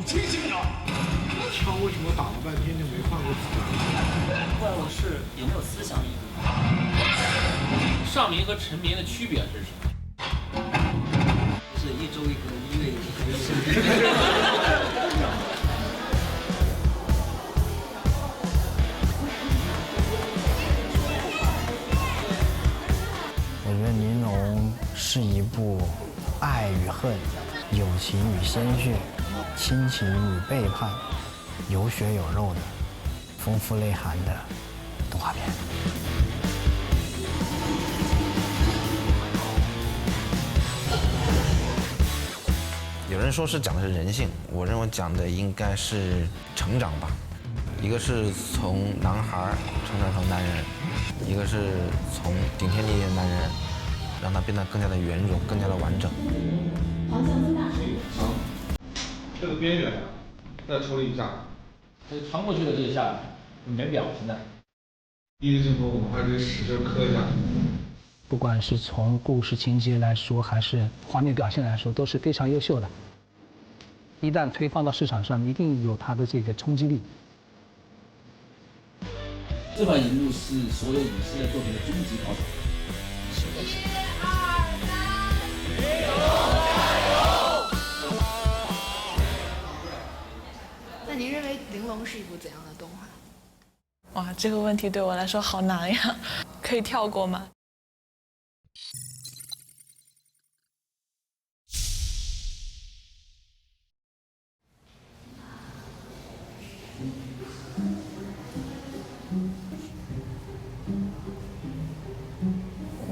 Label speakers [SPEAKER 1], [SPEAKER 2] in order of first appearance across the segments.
[SPEAKER 1] 清醒点！
[SPEAKER 2] 枪为什么打了半天就没换过子弹？
[SPEAKER 3] 怪物是有没有思想意义？上民和臣民的区别是什么？
[SPEAKER 4] 就是一周一个，一月一个。
[SPEAKER 5] 我觉得《玲珑》是一部爱与恨、友情与鲜血、亲情与背叛、有血有肉的丰富内涵的动画片。
[SPEAKER 6] 有人说是讲的是人性，我认为讲的应该是成长吧。一个是从男孩成长成男人，一个是从顶天立地的男人，让他变得更加的圆融，更加的完整。
[SPEAKER 7] 方向增大。
[SPEAKER 2] 好，这个边缘再处理一下。
[SPEAKER 3] 穿过去的这一下没表现的。
[SPEAKER 2] 第一个镜头我们还得使劲磕一下。
[SPEAKER 8] 不管是从故事情节来说，还是画面表现来说，都是非常优秀的。一旦推放到市场上，一定有它的这个冲击力。
[SPEAKER 3] 这版银幕是所有影视类作品的终极高潮。
[SPEAKER 7] 那您认为《玲珑》是一部怎样的动画？
[SPEAKER 9] 哇，这个问题对我来说好难呀，可以跳过吗？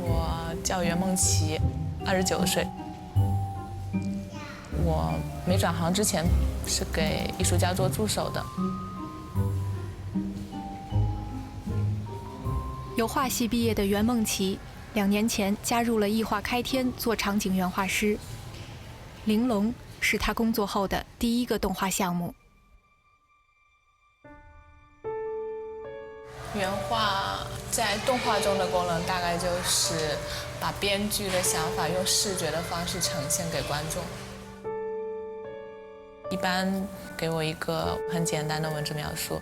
[SPEAKER 9] 我叫袁梦琪，29岁。我没转行之前是给艺术家做助手的。
[SPEAKER 10] 油画系毕业的袁梦琪，2年前加入了艺画开天做场景原画师。《玲珑》是他工作后的第一个动画项目。
[SPEAKER 9] 原画在动画中的功能大概就是把编剧的想法用视觉的方式呈现给观众。一般给我一个很简单的文字描述，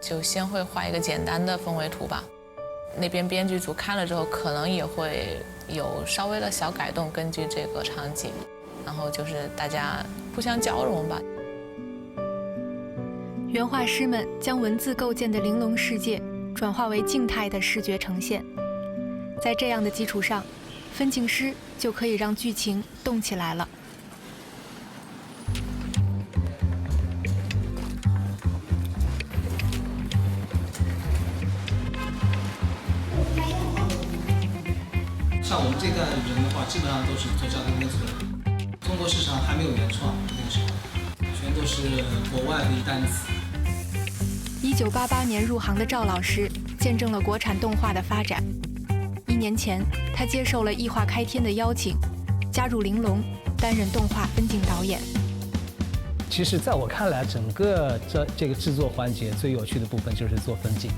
[SPEAKER 9] 就先会画一个简单的氛围图吧。那边编剧组看了之后，可能也会有稍微的小改动，根据这个场景，然后就是大家互相交融吧。
[SPEAKER 10] 原画师们将文字构建的玲珑世界转化为静态的视觉呈现，在这样的基础上，分镜师就可以让剧情动起来了。
[SPEAKER 4] 像我们这代人的话，基本上都是做加工跟策略。中国市场还没有原创，那个时候全都是国外的单词。
[SPEAKER 10] 1988年入行的赵老师见证了国产动画的发展。1年前，他接受了艺画开天的邀请，加入玲珑，担任动画分镜导演。
[SPEAKER 8] 其实，在我看来，整个这个制作环节最有趣的部分就是做分镜，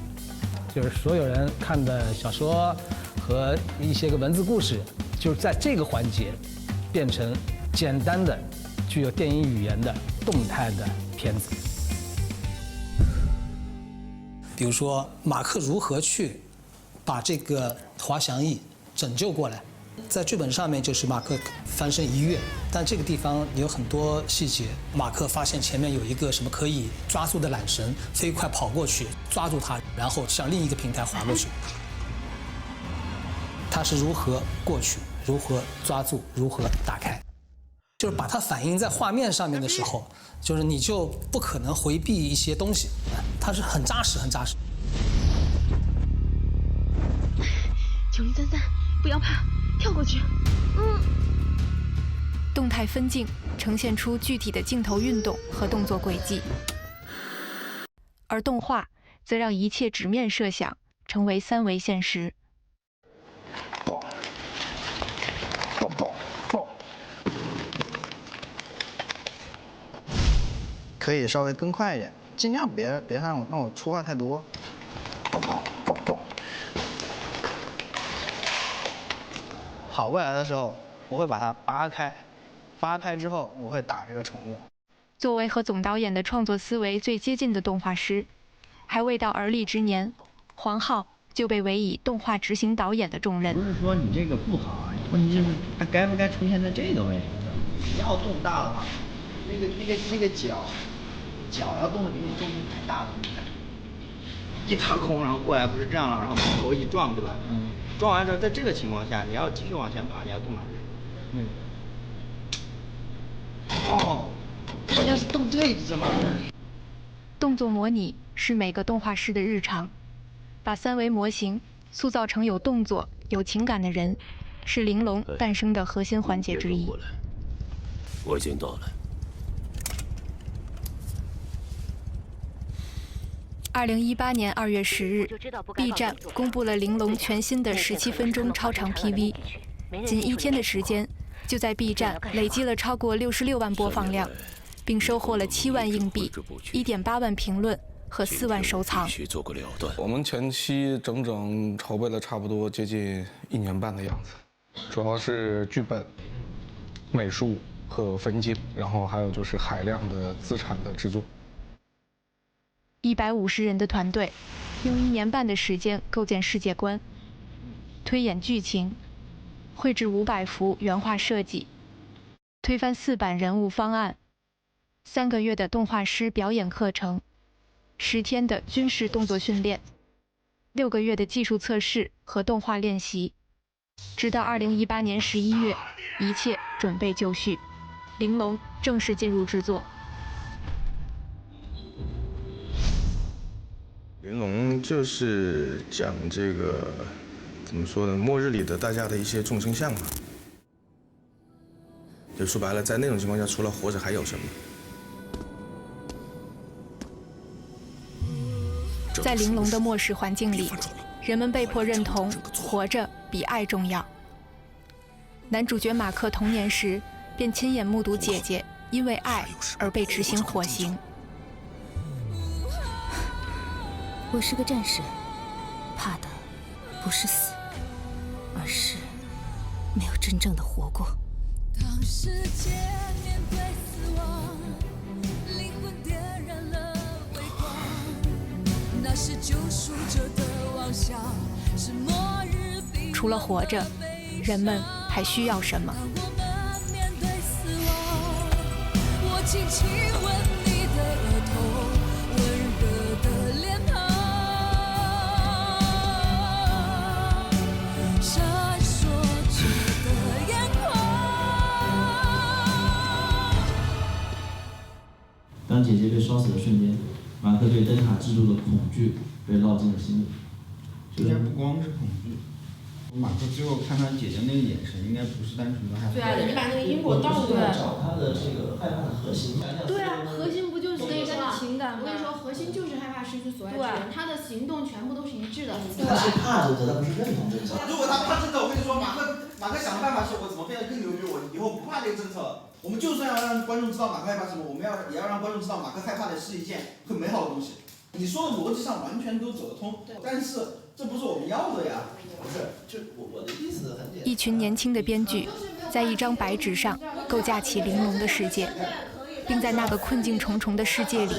[SPEAKER 8] 就是所有人看的小说和一些个文字故事，就是在这个环节变成简单的、具有电影语言的动态的片子。
[SPEAKER 11] 比如说马克如何去把这个滑翔翼拯救过来，在剧本上面就是马克翻身一跃，但这个地方有很多细节。马克发现前面有一个什么可以抓住的缆绳，飞快跑过去抓住它，然后向另一个平台滑过去。他是如何过去，如何抓住，如何打开，就是把它反映在画面上面的时候，就是你就不可能回避一些东西，它是很扎实，很扎实。
[SPEAKER 7] 9033，不要怕，跳过去。
[SPEAKER 10] 动态分镜呈现出具体的镜头运动和动作轨迹，而动画则让一切直面设想成为3维现实。
[SPEAKER 5] 可以稍微更快一点，尽量别让我出话太多。跑过来的时候，我会把它扒开，扒开之后我会打这个宠物，
[SPEAKER 10] 作为和总导演的创作思维最接近的动画师，还未到而立之年，黄浩就被委以动画执行导演的重任。
[SPEAKER 1] 不是说你这个不好啊，问题就是它该不该出现在这个位置上？你要动大的话，那个脚要动的比你重心还大的，一踏空然后过来不是这样了，然后头一撞，对吧？撞完之后，在这个情况下，你要继续往前爬，你要动哪里？关键是动这一只嘛。
[SPEAKER 10] 动作模拟是每个动画师的日常，把3维模型塑造成有动作、有情感的人，是玲珑诞生的核心环节之一。
[SPEAKER 12] 我已经到了。
[SPEAKER 10] 2018年2月10日 ，B 站公布了玲珑全新的17分钟超长 PV， 仅1天的时间，就在 B 站累积了超过66万播放量，并收获了7万硬币、1.8万评论和4万收藏。
[SPEAKER 13] 我们前期整整筹备了差不多接近1年半的样子，主要是剧本、美术和分镜，然后还有就是海量的资产的制作。
[SPEAKER 10] 150人的团队，用1年半的时间构建世界观、推演剧情、绘制500幅原画设计、推翻4版人物方案、3个月的动画师表演课程、10天的军事动作训练、6个月的技术测试和动画练习，直到2018年11月，一切准备就绪，玲珑正式进入制作。
[SPEAKER 14] 玲珑就是讲这个怎么说呢？末日里的大家的一些众生相嘛。就说白了，在那种情况下，除了活着还有什么？
[SPEAKER 10] 在玲珑的末世环境里，人们被迫认同活着比爱重要。男主角马克童年时便亲眼目睹姐姐因为爱而被执行火刑。
[SPEAKER 15] 我是个战士，怕的不是死，而是没有真正的活过。当世界面对死亡，灵魂点燃了微光，那是救赎者的妄想，是末日逼。
[SPEAKER 10] 除了活着，人们还需要什么？
[SPEAKER 15] 我们面对死亡，我轻轻吻你的额头，温热的脸庞。
[SPEAKER 16] 当姐姐被烧死的瞬间，马克对灯塔制度的恐惧被烙进了心里。
[SPEAKER 1] 应该不光是恐惧，马克最后看他姐姐那个眼神，应该不是单纯的害怕。
[SPEAKER 7] 对啊，你把那个因果倒过来。
[SPEAKER 16] 找他的这个害怕的核心。
[SPEAKER 7] 对啊，核心不就是那个情感吗？我跟你说，核心就是害怕失去所爱之人，他的行动全部都是一致的。
[SPEAKER 16] 他是怕这个，他不是认同这个。
[SPEAKER 17] 如果他怕这个，我跟你说，马克想的办法是我怎么变得更牛逼，我以后不怕这个政策了。我们就算要让观众知道马克害怕什么，我们也要让观众知道马克害怕的是一件很美好的东西。你说的逻辑上完全都走得通，但是这不是我们要的呀。不是，就我的意思很简单。
[SPEAKER 10] 一群年轻的编剧，在一张白纸上构架起玲珑的世界，并在那个困境重重的世界里，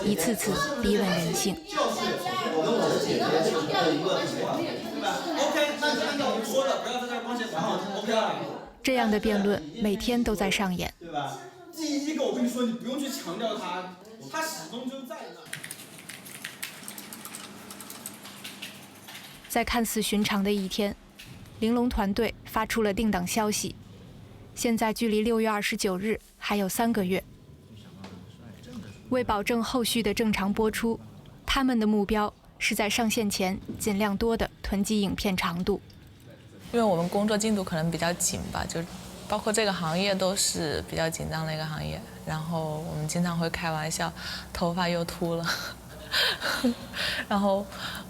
[SPEAKER 10] 一次次逼问人性。
[SPEAKER 17] 就是我跟我的姐姐这个一个情况，对吧 ？OK， 那就按照我们说的，不要在这儿光写，然后 OK 了。
[SPEAKER 10] 这样的辩论每天都在上演，
[SPEAKER 17] 对吧？第一个我跟你说，你不用去强调它，它始终就在那。
[SPEAKER 10] 在看似寻常的一天，玲珑团队发出了定档消息，现在距离6月29日还有3个月。为保证后续的正常播出，他们的目标是在上线前尽量多的囤积影片长度。
[SPEAKER 9] 因为我们工作进度可能比较紧吧，就包括这个行业都是比较紧张的一个行业，然后我们经常会开玩笑，头发又秃了。然后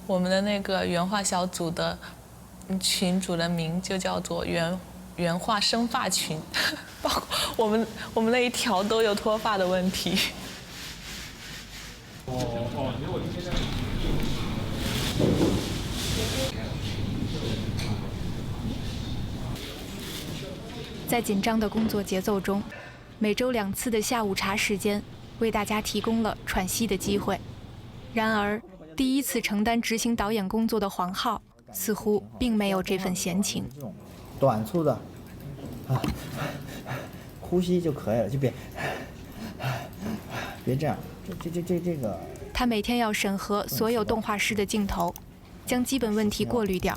[SPEAKER 9] 我们的那个原画小组的群组的名就叫做原画生发群，包括我们那一条都有脱发的问题。
[SPEAKER 10] 在紧张的工作节奏中，每周2次的下午茶时间，为大家提供了喘息的机会。然而，第一次承担执行导演工作的黄浩，似乎并没有这份闲情。
[SPEAKER 1] 短促的，呼吸就可以了，就别这样，这个。
[SPEAKER 10] 他每天要审核所有动画师的镜头，将基本问题过滤掉，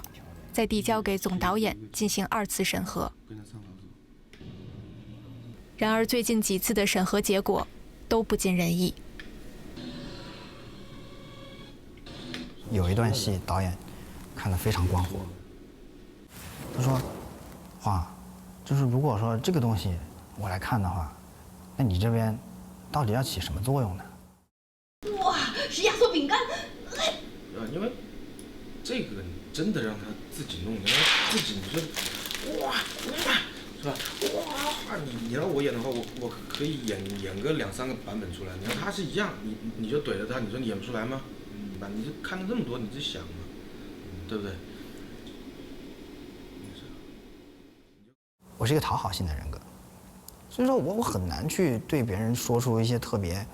[SPEAKER 10] 再递交给总导演进行2次审核。然而最近几次的审核结果都不尽人意。
[SPEAKER 5] 有一段戏导演看得非常光火，他说：“哇，就是如果说这个东西我来看的话，那你这边到底要起什么作用呢？”
[SPEAKER 7] 哇，是压缩饼干！
[SPEAKER 14] 因为这个你真的让他自己弄，你让他自己，你说哇，是吧？哇，你让我演的话，我可以演个2、3个版本出来。你让他是一样，你就怼着他，你说你演不出来吗？你就看了这么多，你就想嘛，对不对？
[SPEAKER 5] 我是一个讨好性的人格，所以说我很难去对别人说出一些特别，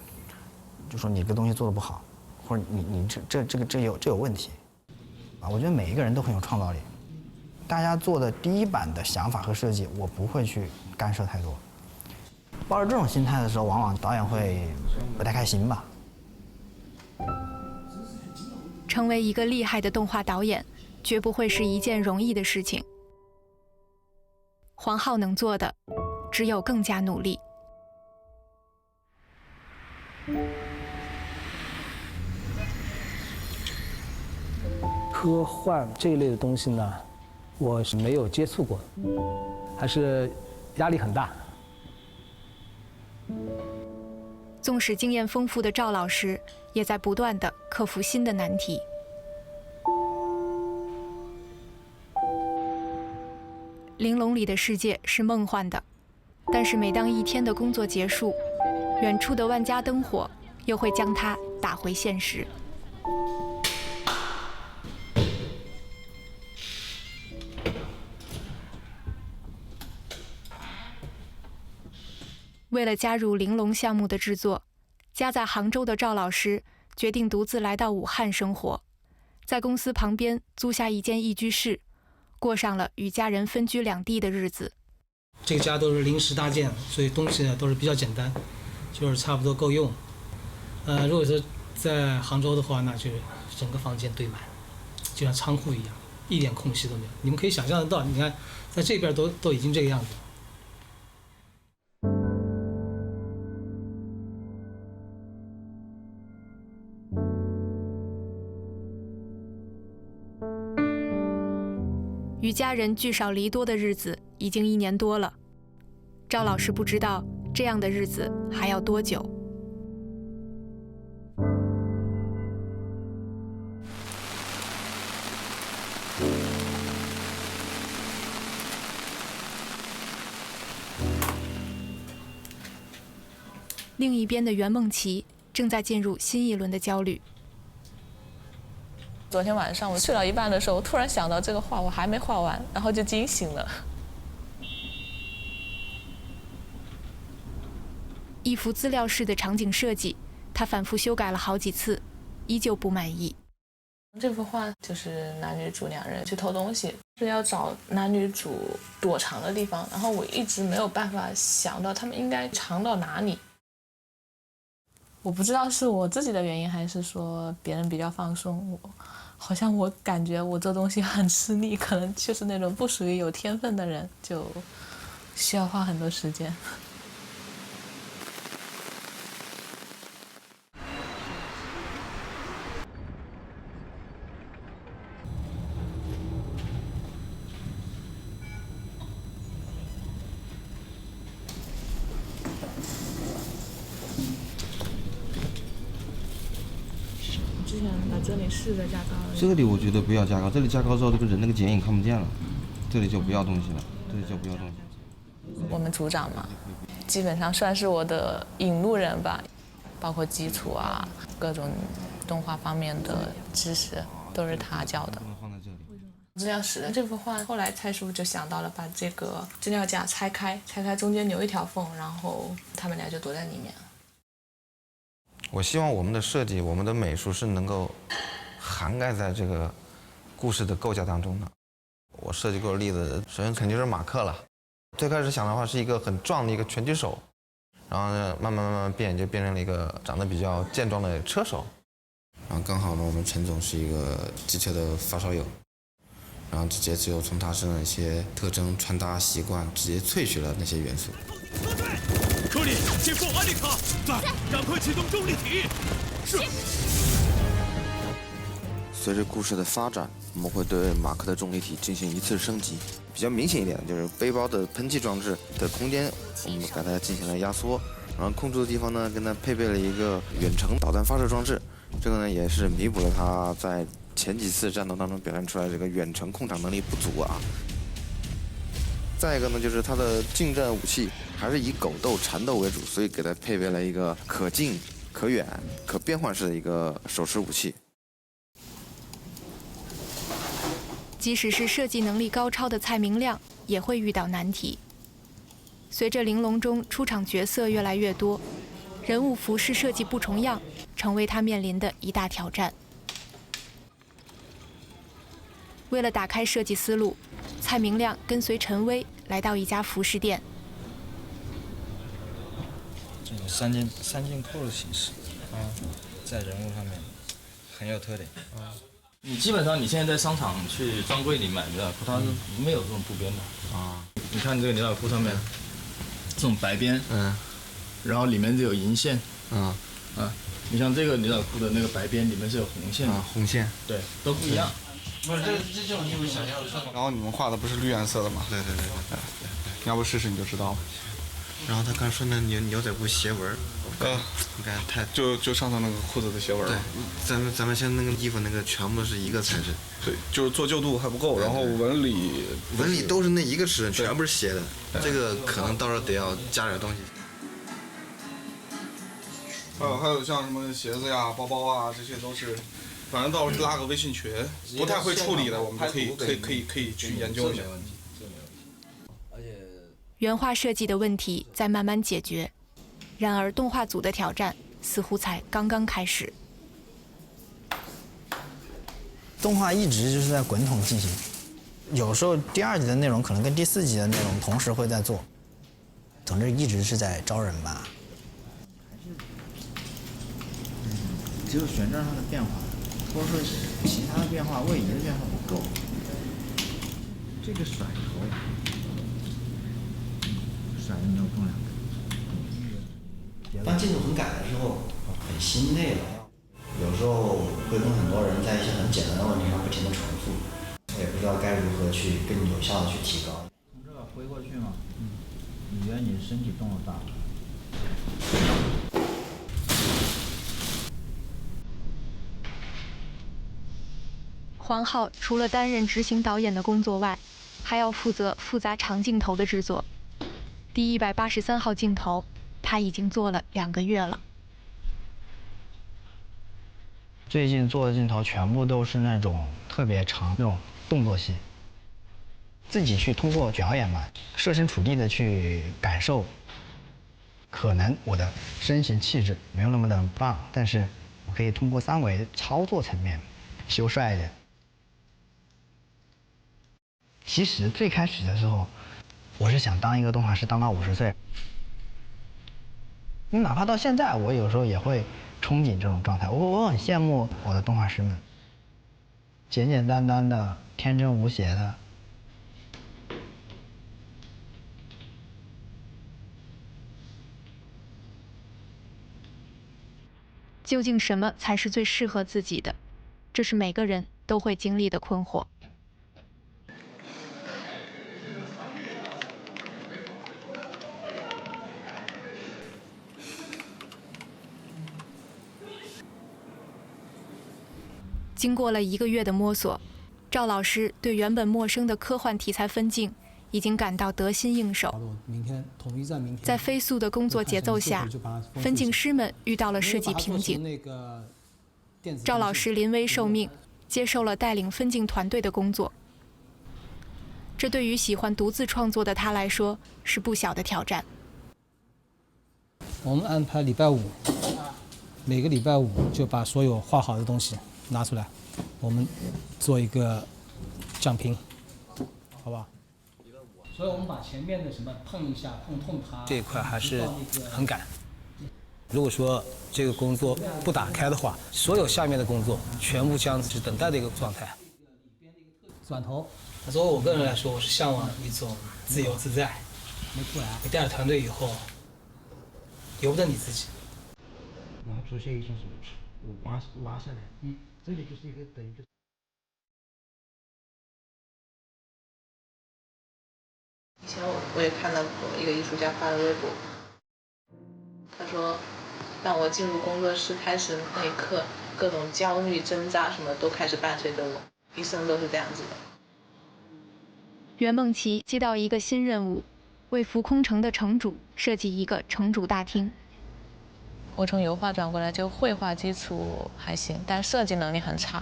[SPEAKER 5] 就说你这个东西做得不好，或者你这有问题，啊，我觉得每一个人都很有创造力，大家做的第一版的想法和设计，我不会去干涉太多。抱着这种心态的时候，往往导演会不太开心吧。
[SPEAKER 10] 成为一个厉害的动画导演，绝不会是一件容易的事情。黄浩能做的，只有更加努力。
[SPEAKER 8] 科幻这一类的东西呢，我是没有接触过，还是压力很大。
[SPEAKER 10] 纵使经验丰富的赵老师，也在不断地克服新的难题。玲珑里的世界是梦幻的，但是每当一天的工作结束，远处的万家灯火又会将它打回现实。为了加入玲珑项目的制作，家在杭州的赵老师决定独自来到武汉生活，在公司旁边租下一间一居室，过上了与家人分居2地的日子。
[SPEAKER 11] 这个家都是临时搭建，所以东西呢都是比较简单，就是差不多够用。如果说在杭州的话，那就是整个房间堆满，就像仓库一样，一点空隙都没有。你们可以想象得到，你看在这边都已经这个样子。
[SPEAKER 10] 与家人聚少离多的日子已经1年多了，赵老师不知道这样的日子还要多久。另一边的袁梦琪正在进入新一轮的焦虑。
[SPEAKER 9] 昨天晚上我睡到一半的时候，我突然想到这个画我还没画完，然后就惊醒了。
[SPEAKER 10] 一幅资料室的场景设计，他反复修改了好几次，依旧不满意。
[SPEAKER 9] 这幅画就是男女主2人去偷东西，是要找男女主躲藏的地方，然后我一直没有办法想到他们应该藏到哪里。我不知道是我自己的原因，还是说别人比较放松。好像我感觉我做东西很吃力，可能就是那种不属于有天分的人，就需要花很多时间。之前把这里试着加高了。
[SPEAKER 6] 这里我觉得不要加高，这里加高之后，这个人那个剪影看不见了，这里就不要东西了，这里就不要东西。
[SPEAKER 9] 我们组长嘛，基本上算是我的引路人吧，包括基础啊，各种动画方面的知识都是他教的。资料室这幅画，后来蔡师傅就想到了把这个资料架拆开中间留一条缝，然后他们俩就躲在里面。
[SPEAKER 6] 我希望我们的设计、我们的美术是能够涵盖在这个故事的构架当中的。我设计过的例子，首先肯定是马克了。最开始想的话是一个很壮的一个拳击手，然后呢慢慢变，就变成了一个长得比较健壮的车手。然后刚好呢，我们陈总是一个机车的发烧友。然后直接就从他身上一些特征、穿搭习惯，直接萃取了那些元素。
[SPEAKER 12] 克里，先放安利卡，在，赶快启动重力体。是。
[SPEAKER 6] 随着故事的发展，我们会对马克的重力体进行一次升级。比较明显一点的就是背包的喷气装置的空间，我们把它进行了压缩，然后空出的地方呢，跟它配备了一个远程导弹发射装置。这个呢，也是弥补了它在前几次战斗当中表现出来这个远程控场能力不足啊。再一个呢，就是它的近战武器还是以狗斗、缠斗为主，所以给它配备了一个可近、可远、可变换式的一个手持武器。
[SPEAKER 10] 即使是设计能力高超的蔡明亮，也会遇到难题。随着《玲珑》中出场角色越来越多，人物服饰设计不重样，成为他面临的一大挑战。为了打开设计思路，蔡明亮跟随陈威来到一家服饰店。
[SPEAKER 18] 这种三件扣的形式，在人物上面很有特点。
[SPEAKER 19] 你基本上你现在在商场去专柜里买牛仔裤，它是没有这种布边的啊。你看这个牛仔裤上面，这种白边，然后里面就有银线，你像这个牛仔裤的那个白边里面是有红线的，
[SPEAKER 6] 红线，
[SPEAKER 19] 对，都不一样。
[SPEAKER 18] 不是这种衣服想象的。
[SPEAKER 13] 然后你们画的不是绿颜色的吗？
[SPEAKER 6] 对。
[SPEAKER 13] 你要不试试你就知道了。
[SPEAKER 6] 然后他刚说那牛仔裤斜纹，你看太
[SPEAKER 13] 就上头那个裤子的斜纹。
[SPEAKER 6] 对，咱们现在那个衣服那个全部是一个材质。
[SPEAKER 13] 对，就是做旧度还不够，然后纹理
[SPEAKER 6] 都是那一个尺寸，全部是斜的。这个可能到时候得要加点东西。
[SPEAKER 13] 还有像什么鞋子呀、包包啊，这些都是，反正到时候拉个微信群，不太会处理的，我们就可以去研究一下。
[SPEAKER 10] 原画设计的问题在慢慢解决，然而动画组的挑战似乎才刚刚开始。
[SPEAKER 5] 动画一直就是在滚筒进行，有时候第2集的内容可能跟第4集的内容同时会在做，总之一直是在招人吧。
[SPEAKER 1] 只有旋转上的变化，或者说其他的变化、位移的变化不够。这个甩头，甩的没有重量感。
[SPEAKER 5] 当进度很赶的时候，很心累了。有时候会跟很多人在一些很简单的问题上不停的重复，也不知道该如何去更有效的去提高。
[SPEAKER 1] 从这挥过去嘛，你觉得你的身体动了大。
[SPEAKER 10] 黄浩除了担任执行导演的工作外，还要负责复杂长镜头的制作。第183号镜头，他已经做了2个月了。
[SPEAKER 5] 最近做的镜头全部都是那种特别长那种动作戏，自己去通过表演嘛，设身处地的去感受。可能我的身形气质没有那么的棒，但是我可以通过3维操作层面修帅一点。其实最开始的时候，我是想当一个动画师，当到50岁。哪怕到现在，我有时候也会憧憬这种状态。我很羡慕我的动画师们，简简单单的、天真无邪的。
[SPEAKER 10] 究竟什么才是最适合自己的？这是每个人都会经历的困惑。经过了1个月的摸索，赵老师对原本陌生的科幻题材分镜已经感到得心应手。在飞速的工作节奏下，分镜师们遇到了设计瓶颈。赵老师临危受命，接受了带领分镜团队的工作，这对于喜欢独自创作的他来说是不小的挑战。
[SPEAKER 11] 我们安排礼拜五，每个礼拜五就把所有画好的东西拿出来，我们做一个讲评，好不好？所以我们把前面的什么碰一下、碰痛它这一块还是很赶。如果说这个工作不打开的话，所有下面的工作全部将是等待的一个状态。转头，所以我个人来说，我是向往一种自由自在。你带了团队以后，由不得你自己。
[SPEAKER 17] 然后出现一种什么挖下来，这里就是一个等于就。
[SPEAKER 9] 以前我也看到过一个艺术家发的微博，他说，当我进入工作室开始那一刻，各种焦虑、挣扎什么都开始伴随着我，一生都是这样子的。
[SPEAKER 10] 袁梦琪接到一个新任务，为浮空城的城主设计一个城主大厅。
[SPEAKER 9] 我从油画转过来，就绘画基础还行，但设计能力很差。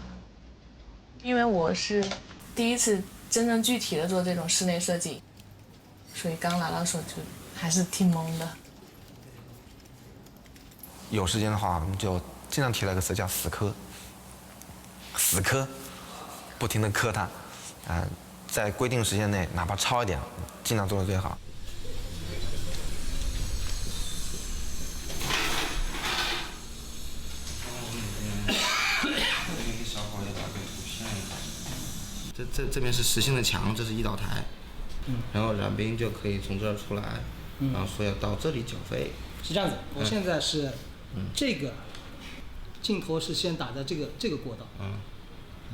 [SPEAKER 9] 因为我是第一次真正具体的做这种室内设计，所以刚拿到手就还是挺懵的。
[SPEAKER 6] 有时间的话，我们就经常提了个词叫死磕，死磕，不停地磕它，在规定时间内，哪怕超一点，尽量做得最好。
[SPEAKER 14] 这边是实心的墙，这是一道台，然后冉冰就可以从这儿出来，然后说要到这里缴费。
[SPEAKER 11] 是这样子，我现在是这个镜头是先打在这个过道，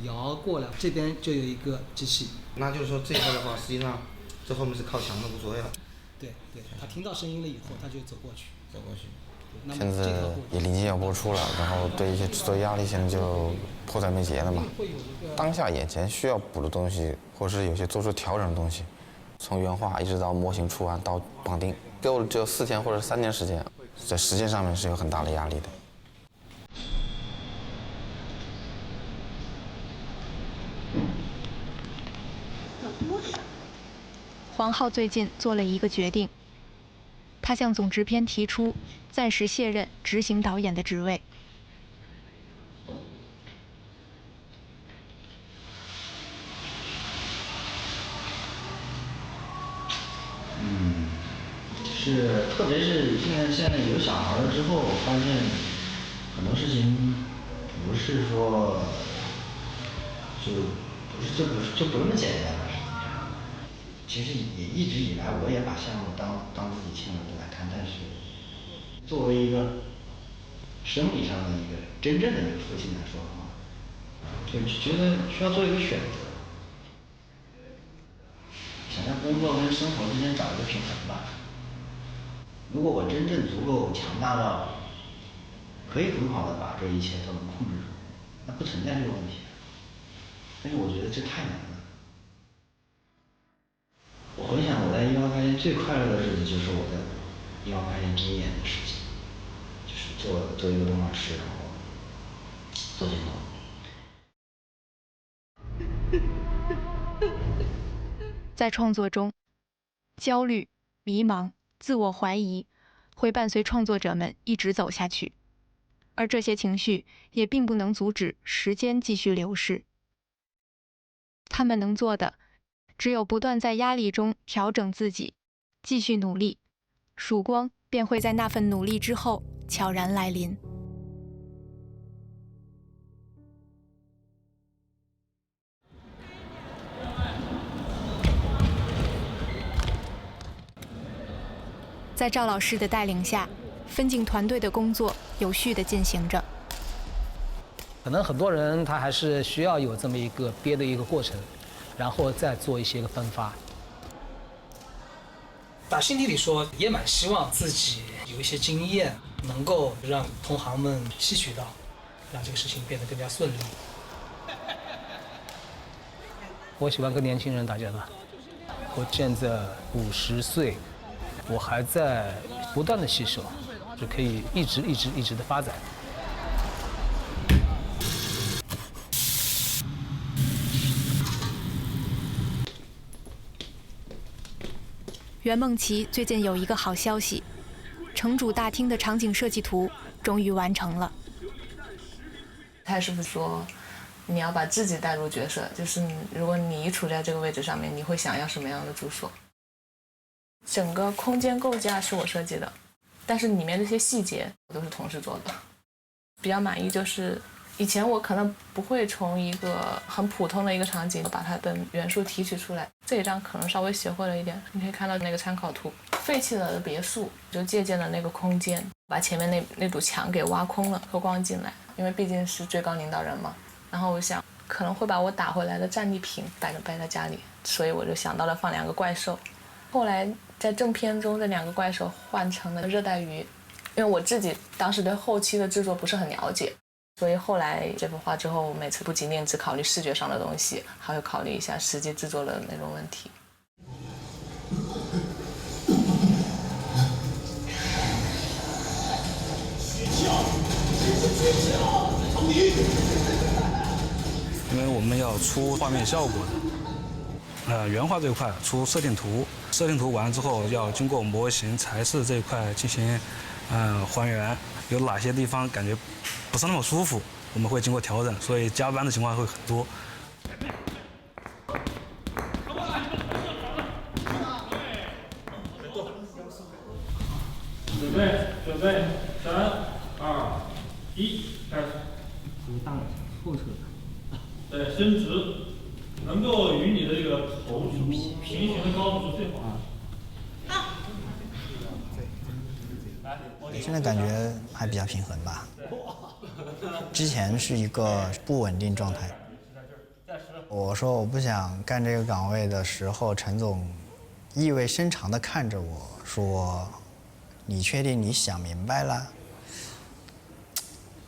[SPEAKER 11] 摇过来，这边就有一个机器。
[SPEAKER 14] 那就是说这块的话，实际上这后面是靠墙的，无所谓了。
[SPEAKER 11] 对，他听到声音了以后，他就走过去。
[SPEAKER 6] 现在也临近要播出了，然后对一些制作压力现在就迫在眉睫了嘛。当下眼前需要补的东西，或是有些做出调整的东西，从原画一直到模型出完到绑定，给我只有4天或者3天时间，在时间上面是有很大的压力的。
[SPEAKER 10] 黄浩最近做了一个决定，他向总制片提出暂时卸任执行导演的职位。
[SPEAKER 1] 是，特别是现在有小孩了之后，发现很多事情不是说就不那么简单了。其实也一直以来，我也把项目当自己亲儿子来看，但是作为一个生理上的一个真正的一个父亲来说的话，就觉得需要做一个选择，想在工作跟生活之间找一个平衡吧。如果我真正足够强大到可以很好的把这一切都能控制住，那不存在这个问题。但是我觉得这太难了。我回想我在118开店最快乐的日子，就是我在118开店第1年的时间，就是做一个动画师，然后做镜头。
[SPEAKER 10] 在创作中，焦虑、迷茫、自我怀疑会伴随创作者们一直走下去，而这些情绪也并不能阻止时间继续流逝。他们能做的只有不断在压力中调整自己，继续努力，曙光便会在那份努力之后悄然来临。在赵老师的带领下，分镜团队的工作有序地进行着。
[SPEAKER 11] 可能很多人他还是需要有这么一个憋的一个过程，然后再做一些个分发。打心底里说，也蛮希望自己有一些经验，能够让同行们吸取到，让这个事情变得更加顺利。我喜欢跟年轻人打交道，我现在50岁，我还在不断的吸收，就可以一直的发展。
[SPEAKER 10] 袁梦琪最近有一个好消息，城主大厅的场景设计图终于完成了。
[SPEAKER 9] 蔡师傅说，你要把自己带入角色，就是如果你处在这个位置上面，你会想要什么样的住所？整个空间构架是我设计的，但是里面这些细节都是同事做的。比较满意就是以前我可能不会从一个很普通的一个场景把它的元素提取出来，这一张可能稍微学会了一点。你可以看到那个参考图，废弃了的别墅就借鉴了那个空间，把前面那堵墙给挖空了，透光进来，因为毕竟是最高领导人嘛。然后我想可能会把我打回来的战利品摆在家里，所以我就想到了放2个怪兽。后来在正片中这2个怪兽换成了热带鱼，因为我自己当时对后期的制作不是很了解，所以后来这幅画之后，每次不仅仅只考虑视觉上的东西，还会考虑一下实际制作的那种问题。
[SPEAKER 20] 因为我们要出画面效果的，原画这一块出设定图，设定图完了之后要经过模型材质这一块进行还原，有哪些地方感觉不是那么舒服，我们会经过调整，所以加班的情况会很多。
[SPEAKER 3] 准备，3、2、1，开始。
[SPEAKER 1] 大后侧的。
[SPEAKER 3] 对，伸直，能够与你的这个头平行的高度是最好的。
[SPEAKER 5] 现在感觉还比较平衡吧。之前是一个不稳定状态。我说我不想干这个岗位的时候，陈总意味深长地看着我说：“你确定你想明白了？”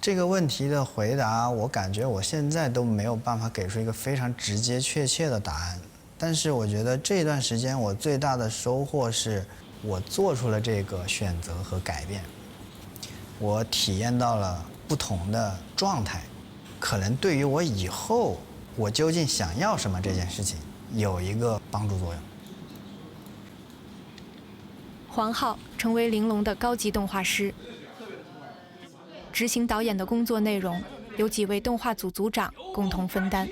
[SPEAKER 5] 这个问题的回答，我感觉我现在都没有办法给出一个非常直接确切的答案。但是我觉得这段时间我最大的收获是，我做出了这个选择和改变，我体验到了不同的状态，可能对于我以后我究竟想要什么这件事情有一个帮助作用。
[SPEAKER 10] 黄浩成为玲珑的高级动画师，执行导演的工作内容由几位动画组组长共同分担。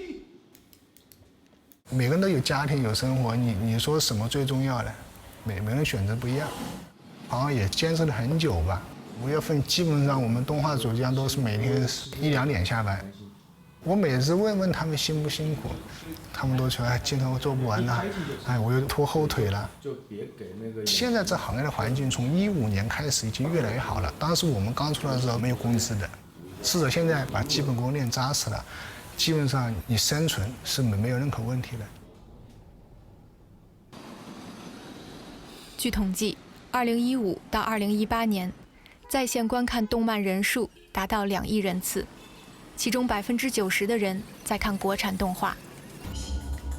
[SPEAKER 2] 每个人都有家庭有生活，你说什么最重要呢？每个人选择不一样，好像也坚持了很久吧。5月份基本上我们动画组这样都是每天1、2点下班。我每次问他们辛不辛苦，他们都说今天我做不完了，我又拖后腿了。
[SPEAKER 14] 就别给那个。
[SPEAKER 2] 现在这行业的环境从15年开始已经越来越好了。当时我们刚出来的时候没有工资的，试着现在把基本功练扎实了，基本上你生存是没有任何问题的。
[SPEAKER 10] 据统计，2015到2018年，在线观看动漫人数达到2亿人次，其中90%的人在看国产动画。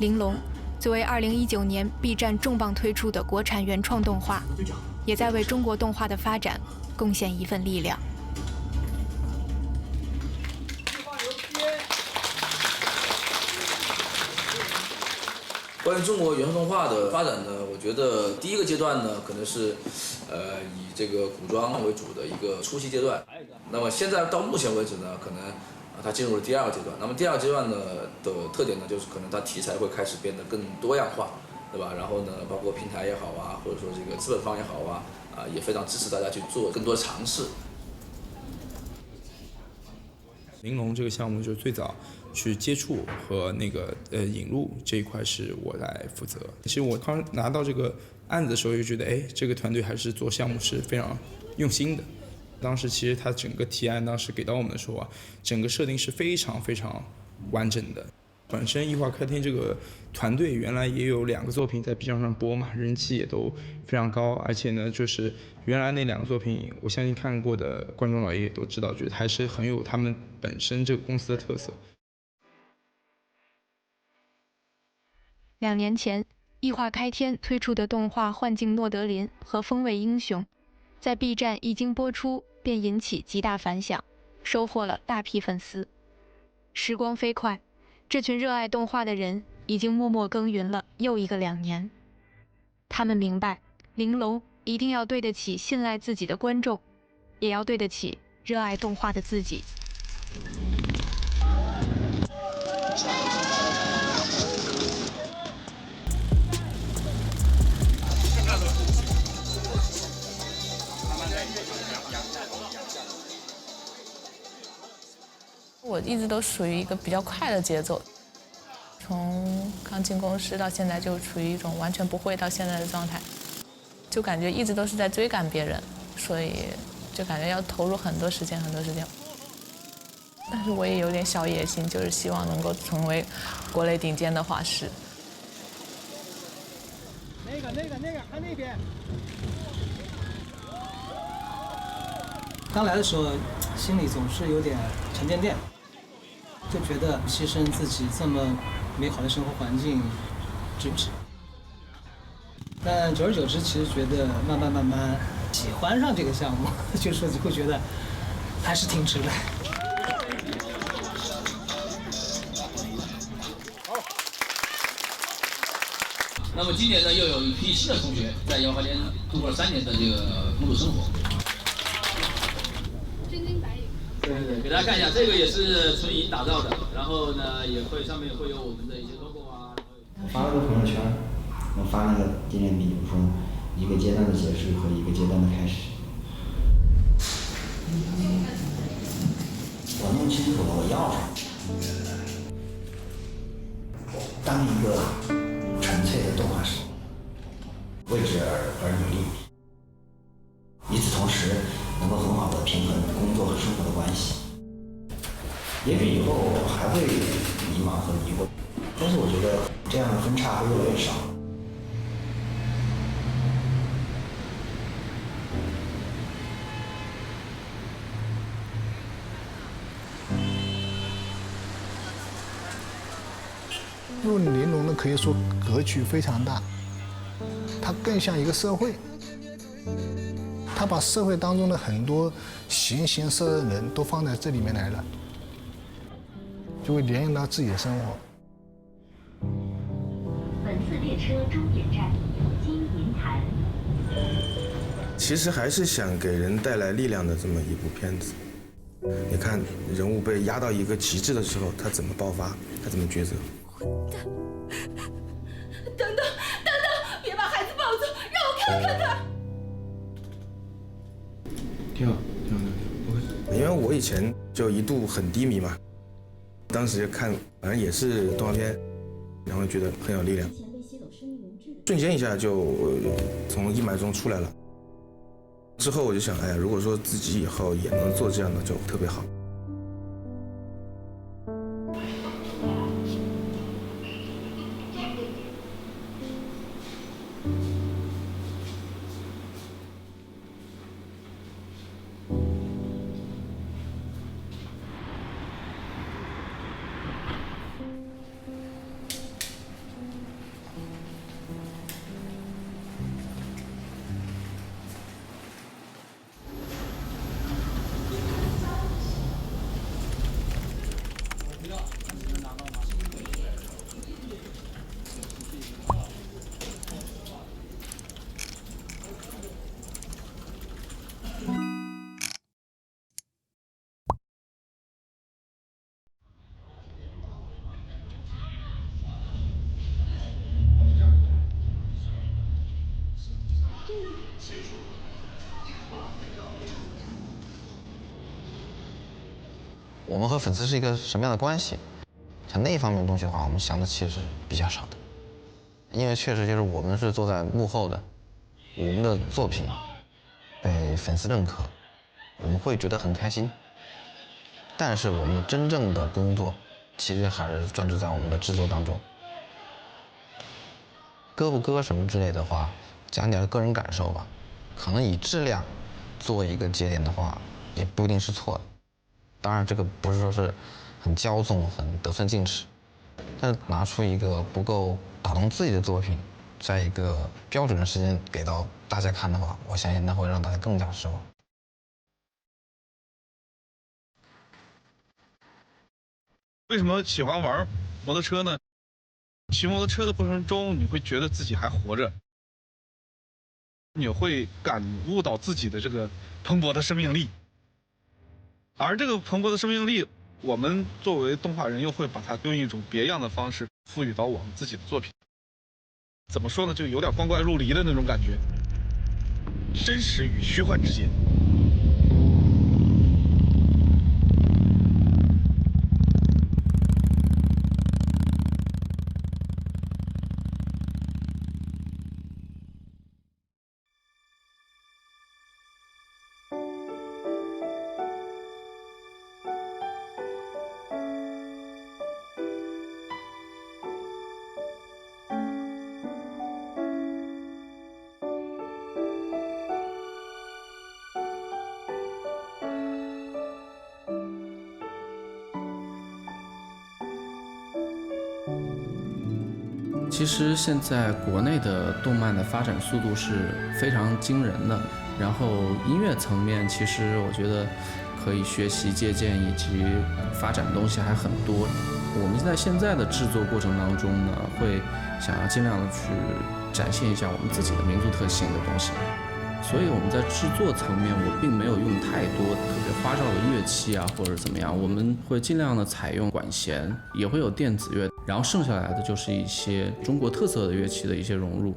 [SPEAKER 10] 玲珑作为2019年 B 站重磅推出的国产原创动画，也在为中国动画的发展贡献一份力量。
[SPEAKER 21] 关于中国原创动画的发展呢，我觉得第一个阶段呢，可能是以这个古装为主的一个初期阶段。那么现在到目前为止呢，可能它进入了第2个阶段。那么第2个阶段呢的特点呢，就是可能它题材会开始变得更多样化，对吧？然后呢，包括平台也好啊，或者说这个资本方也好啊，也非常支持大家去做更多的尝试。
[SPEAKER 22] 玲珑这个项目就是最早去接触和那个引入这一块是我来负责。其实我刚拿到这个案子的时候就觉得，这个团队还是做项目是非常用心的。当时其实他整个提案当时给到我们的时候啊，整个设定是非常非常完整的。本身异化客厅这个团队原来也有2个作品在 B 站上播嘛，人气也都非常高，而且呢，就是原来那2个作品，我相信看过的观众老爷也都知道，觉得还是很有他们本身这个公司的特色。
[SPEAKER 10] 2年前，异化开天推出的动画《幻境诺德林》和《风味英雄》，在 B 站一经播出便引起极大反响，收获了大批粉丝。时光飞快，这群热爱动画的人已经默默耕耘了又一个2年。他们明白，玲珑一定要对得起信赖自己的观众，也要对得起热爱动画的自己。
[SPEAKER 9] 我一直都属于一个比较快的节奏，从刚进公司到现在就处于一种完全不会到现在的状态，就感觉一直都是在追赶别人，所以就感觉要投入很多时间。但是我也有点小野心，就是希望能够成为国内顶尖的画师。
[SPEAKER 8] 那个，看那边。刚来的时候，心里总是有点沉甸甸，就觉得牺牲自己这么美好的生活环境，值不值？但久而久之，其实觉得慢慢喜欢上这个项目，就是会觉得还是挺值的。
[SPEAKER 4] 那么今年呢，又有一批新的同学在瑶华联度过了3年的这个工作生活。
[SPEAKER 7] 真金白银。
[SPEAKER 4] 对，给大家看一下，这个也是纯银打造的，然后呢，上面会有我们的一些 logo 啊。
[SPEAKER 15] 我发了个朋友圈，我发那个纪念币，我说一个阶段的结束和一个阶段的开始。我弄清楚了我要什么，当一个纯粹的动画师，为之而努力，与此同时能够很好的平衡工作和生活的关系。也许以后还会迷茫和疑惑，但是我觉得这样的分叉会越来越少。
[SPEAKER 2] 入玲珑的可以说格局非常大，它更像一个社会，它把社会当中的很多形形色色的人都放在这里面来了，就会联系到自己的生活。
[SPEAKER 23] 本次列车终点站金银潭。
[SPEAKER 14] 其实还是想给人带来力量的这么一部片子。你看人物被压到一个极致的时候，他怎么爆发，他怎么抉择。
[SPEAKER 7] 等等，别把孩子抱走，让我看看他。
[SPEAKER 14] 挺好。因为我以前就一度很低迷嘛，当时看反正也是动画片，然后觉得很有力量，瞬间一下就从阴霾中出来了。之后我就想，哎呀，如果说自己以后也能做这样的，就特别好。
[SPEAKER 6] 我们和粉丝是一个什么样的关系？像那方面的东西的话，我们想的其实比较少的，因为确实就是我们是坐在幕后的，我们的作品被粉丝认可，我们会觉得很开心。但是我们真正的工作，其实还是专注在我们的制作当中。割不割什么之类的话，讲点个人感受吧，可能以质量做一个节点的话，也不一定是错的。当然，这个不是说是很骄纵、很得寸进尺，但是拿出一个不够打动自己的作品，在一个标准的时间给到大家看的话，我相信那会让大家更加失望。
[SPEAKER 3] 为什么喜欢玩摩托车呢？骑摩托车的过程中，你会觉得自己还活着。
[SPEAKER 12] 也会感悟到自己的这个蓬勃的生命力。而这个蓬勃的生命力，我们作为动画人又会把它用一种别样的方式赋予到我们自己的作品。怎么说呢，就有点光怪陆离的那种感觉，真实与虚幻之间。
[SPEAKER 16] 其实现在国内的动漫的发展速度是非常惊人的，然后音乐层面其实我觉得可以学习借鉴以及发展的东西还很多。我们在现在的制作过程当中呢，会想要尽量的去展现一下我们自己的民族特性的东西，所以我们在制作层面我并没有用太多特别花哨的乐器啊或者怎么样，我们会尽量的采用管弦，也会有电子乐，然后剩下来的就是一些中国特色的乐器的一些融入。